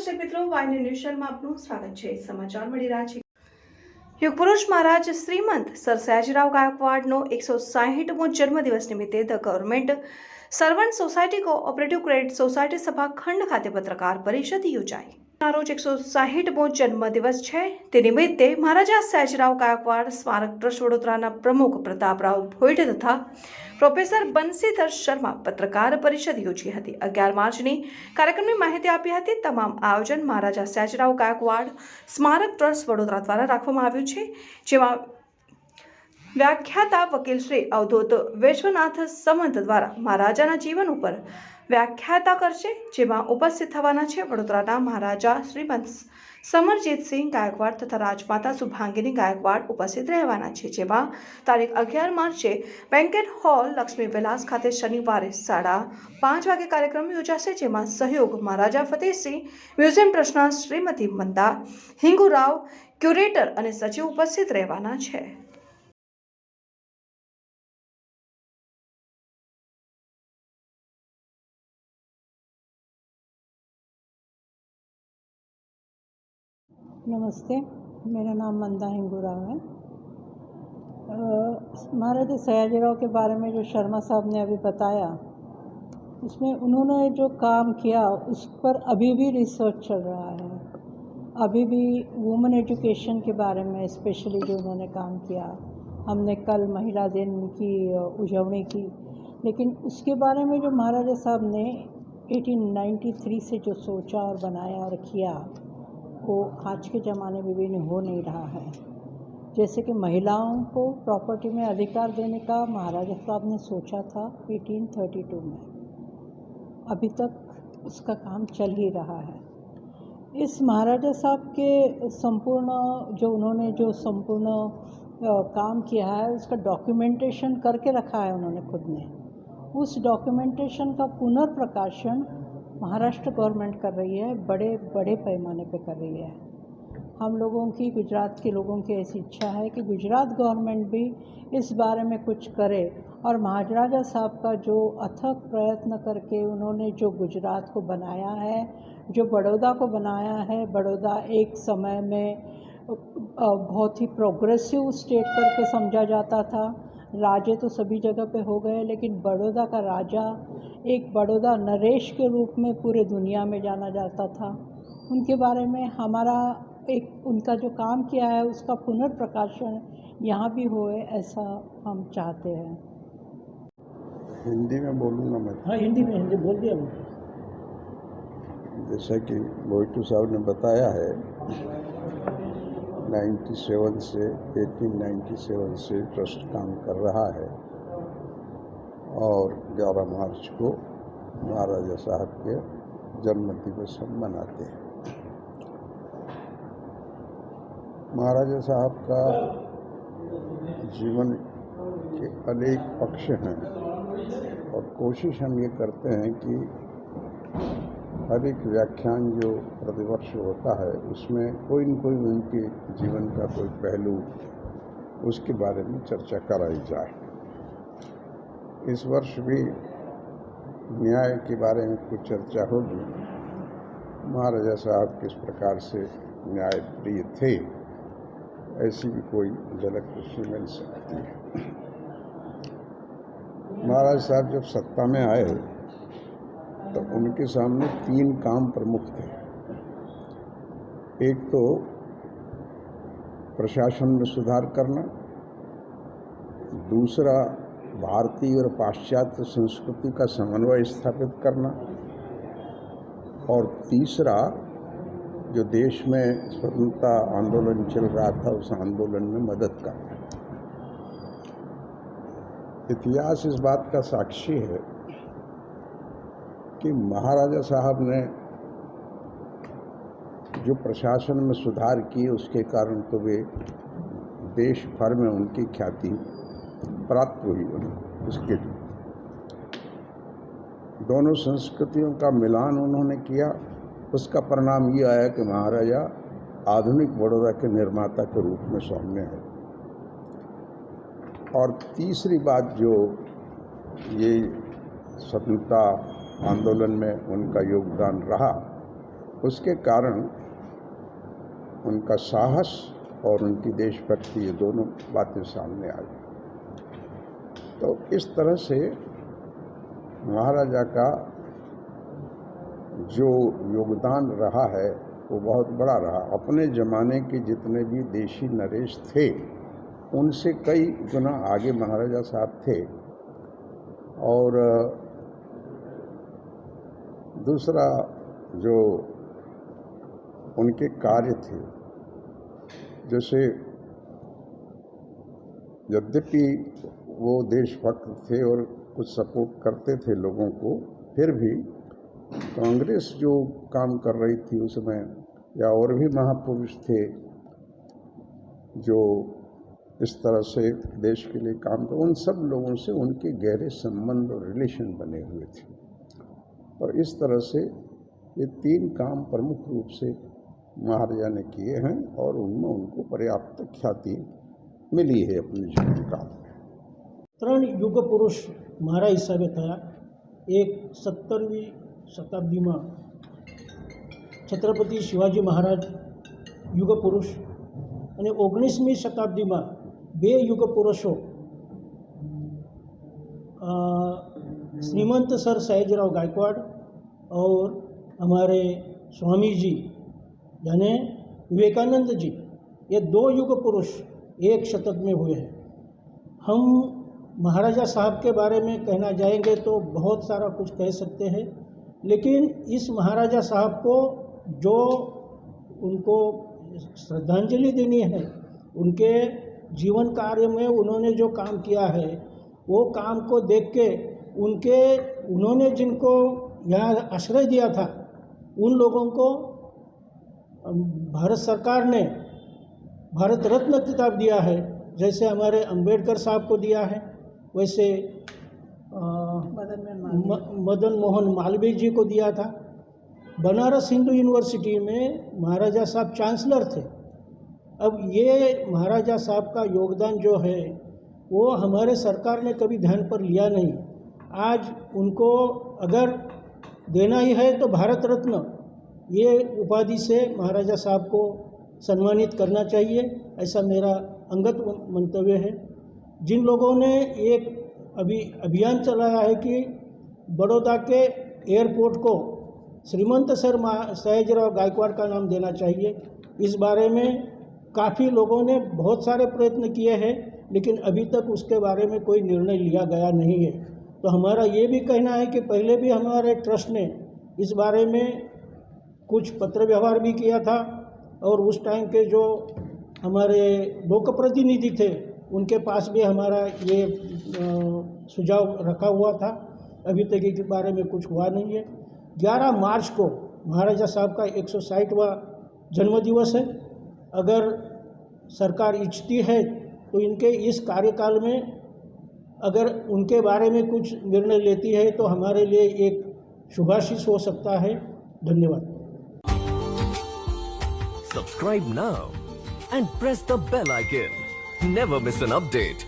દર્શક મિત્રો, વાયન ન્યૂઝમાં આપનું સ્વાગત છે। સમાચાર મળી રહ્યા છે। યુગ પુરુષ મહારાજ શ્રીમંત સર સયાજીરાવ ગાયકવાડનો 160મો જન્મદિવસ નિમિત્તે the government servant society cooperative credit society સભાખંડ ખાતે પત્રકાર પરિષદ યોજાઈ। રોજ 160મો જન્મદિવસ છે, તે નિમિત્તે મહારાજા સયાજીરાવ ગાયકવાડ સ્મારક ટ્રસ્ટ વડોદરાના પ્રમુખ પ્રતાપરાવ ભોઈટ તથા પ્રોફેસર બંસીધર શર્મા પત્રકાર પરિષદ યોજી હતી। 11 માર્ચની કાર્યક્રમની માહિતી આપી હતી। તમામ આયોજન મહારાજા સયાજીરાવ ગાયકવાડ સ્મારક ટ્રસ્ટ વડોદરા દ્વારા રાખવામાં આવ્યું છે, જેમાં વ્યાખ્યાતા વકીલ શ્રી અવધૂત વિશ્વનાથ સમંત દ્વારા મહારાજાના જીવન ઉપર વ્યાખ્યાતા કરશે, જેમાં ઉપસ્થિત થવાના છે વડોદરાના મહારાજા શ્રીમંત સમરજીતસિંહ ગાયકવાડ તથા રાજમાતા શુભાંગીની ગાયકવાડ ઉપસ્થિત રહેવાના છે। જેમાં તારીખ 11 માર્ચે બેન્કેટ હોલ લક્ષ્મી વિલાસ ખાતે શનિવારે 5:30 વાગે કાર્યક્રમ યોજાશે, જેમાં સહયોગ મહારાજા ફતેહસિંહ મ્યુઝિયમ ટ્રસ્ટના શ્રીમતી મંદા હિંગુરાવ ક્યુરેટર અને સચિવ ઉપસ્થિત રહેવાના છે। नमस्ते, मेरा नाम मंदा हिंगुराव है। महाराजा सयाजीराव के बारे में जो शर्मा साहब ने अभी बताया, उसमें उन्होंने जो काम किया उस पर अभी भी रिसर्च चल रहा है। अभी भी वुमेन एजुकेशन के बारे में स्पेशली जो उन्होंने काम किया, हमने कल महिला दिन की उजवनी की, लेकिन उसके बारे में जो महाराजा साहब ने 1893 से जो सोचा और बनाया और किया, वो आज के ज़माने में भी हो नहीं रहा है। जैसे कि महिलाओं को प्रॉपर्टी में अधिकार देने का महाराजा साहब ने सोचा था 1832 में, अभी तक उसका काम चल ही रहा है। इस महाराजा साहब के संपूर्ण जो उन्होंने जो संपूर्ण काम किया है, उसका डॉक्यूमेंटेशन करके रखा है उन्होंने खुद ने। उस डॉक्यूमेंटेशन का पुनर्प्रकाशन महाराष्ट्र गवर्नमेंट कर रही है, बड़े पैमाने पे कर रही है। हम लोगों की, गुजरात के लोगों की ऐसी इच्छा है कि गुजरात गवर्नमेंट भी इस बारे में कुछ करे, और महाराजा साहब का जो अथक प्रयत्न करके उन्होंने जो गुजरात को बनाया है, जो बड़ौदा को बनाया है, बड़ौदा एक समय में बहुत ही प्रोग्रेसिव स्टेट करके समझा जाता था। राजे तो सभी जगह पे हो गए, लेकिन बड़ौदा का राजा एक बड़ौदा नरेश के रूप में पूरे दुनिया में जाना जाता था। उनके बारे में हमारा एक उनका जो काम किया है उसका पुनर्प्रकाशन यहाँ भी होए, ऐसा हम चाहते हैं। हिंदी में बोलूँगा मैं। हाँ, हिंदी बोल दिया। जैसा कि बोईटू साहब ने बताया है, 1897 से ट्रस्ट काम कर रहा है, और 11 मार्च को महाराजा साहब के जन्मदिवस हम मनाते हैं। महाराजा साहब का जीवन के अनेक पक्ष हैं, और कोशिश हम ये करते हैं कि हर एक व्याख्यान जो प्रतिवर्ष होता है उसमें कोई न कोई उनके जीवन का कोई पहलू, उसके बारे में चर्चा कराई जाए। इस वर्ष भी न्याय के बारे में कुछ चर्चा होगी। महाराजा साहब किस प्रकार से न्याय प्रिय थे, ऐसी भी कोई झलक उसमें मिल सकती है। महाराज साहब जब सत्ता में आए तो उनके सामने 3 काम प्रमुख थे। एक तो प्रशासन में सुधार करना, दूसरा भारतीय और पाश्चात्य संस्कृति का समन्वय स्थापित करना, और तीसरा जो देश में स्वतंत्रता आंदोलन चल रहा था उस आंदोलन में मदद करना। इतिहास इस बात का साक्षी है कि महाराजा साहब ने जो प्रशासन में सुधार किए, उसके कारण तो वे देश भर में उनकी ख्याति प्राप्त हुई। उसके दोनों संस्कृतियों का मिलान उन्होंने किया, उसका परिणाम ये आया कि महाराजा आधुनिक बड़ौदा के निर्माता के रूप में सामने आए। और तीसरी बात जो ये स्वतंत्रता आंदोलन में उनका योगदान रहा, उसके कारण उनका साहस और उनकी देशभक्ति, ये दोनों बातें सामने आई। तो इस तरह से महाराजा का जो योगदान रहा है वो बहुत बड़ा रहा। अपने ज़माने के जितने भी देशी नरेश थे उनसे कई गुना आगे महाराजा साहब थे। और दूसरा जो उनके कार्य थे, जैसे यद्यपि वो देशभक्त थे और कुछ सपोर्ट करते थे लोगों को, फिर भी कांग्रेस जो काम कर रही थी उस समय, या और भी महापुरुष थे जो इस तरह से देश के लिए काम कर, उन सब लोगों से उनके गहरे संबंध और रिलेशन बने हुए थे। और इस तरह से ये 3 काम प्रमुख रूप से महाराजा ने किए हैं और उनमें उनको पर्याप्त ख्याति मिली है अपने जीवन काल में। 3 युग पुरुष મારા હિસાબે થયા। એક 17મી શતાબ્દીમાં છત્રપતિ શિવાજી મહારાજ યુગ પુરુષ અને 19મી શતાબ્દીમાં 2 युग पुरुषों श्रीमंत सर सयाजीराव गायकवाड़ और हमारे स्वामी जी यानी विवेकानंद जी, ये 2 युग पुरुष एक शतक में हुए हैं। हम महाराजा साहब के बारे में कहना जाएंगे तो बहुत सारा कुछ कह सकते हैं, लेकिन इस महाराजा साहब को जो उनको श्रद्धांजलि देनी है, उनके जीवन कार्य में उन्होंने जो काम किया है वो काम को देख के उन्होंने जिनको यहाँ आश्रय दिया था उन लोगों को भारत सरकार ने भारत रत्न खिताब दिया है। जैसे हमारे अंबेडकर साहब को दिया है, वैसे मदन मोहन मालवीय जी को दिया था। बनारस हिंदू यूनिवर्सिटी में महाराजा साहब चांसलर थे। अब ये महाराजा साहब का योगदान जो है वो हमारे सरकार ने कभी ध्यान पर लिया नहीं। आज उनको अगर देना ही है तो भारत रत्न ये उपाधि से महाराजा साहब को सम्मानित करना चाहिए, ऐसा मेरा अंगत मंतव्य है। जिन लोगों ने एक अभी अभियान चलाया है कि बड़ौदा के एयरपोर्ट को श्रीमंत सर सयाजीराव गायकवाड़ का नाम देना चाहिए, इस बारे में काफ़ी लोगों ने बहुत सारे प्रयत्न किए हैं, लेकिन अभी तक उसके बारे में कोई निर्णय लिया गया नहीं है। तो हमारा ये भी कहना है कि पहले भी हमारे ट्रस्ट ने इस बारे में कुछ पत्र व्यवहार भी किया था और उस टाइम के जो हमारे लोक प्रतिनिधि थे उनके पास भी हमारा ये सुझाव रखा हुआ था। अभी तक इस बारे में कुछ हुआ नहीं है। 11 मार्च को महाराजा साहब का 160वां जन्मदिवस है। अगर सरकार इच्छती है तो इनके इस कार्यकाल में अगर उनके बारे में कुछ निर्णय लेती है तो हमारे लिए एक शुभाशीष हो सकता है। धन्यवाद। Subscribe now and press the bell icon. Never miss an update.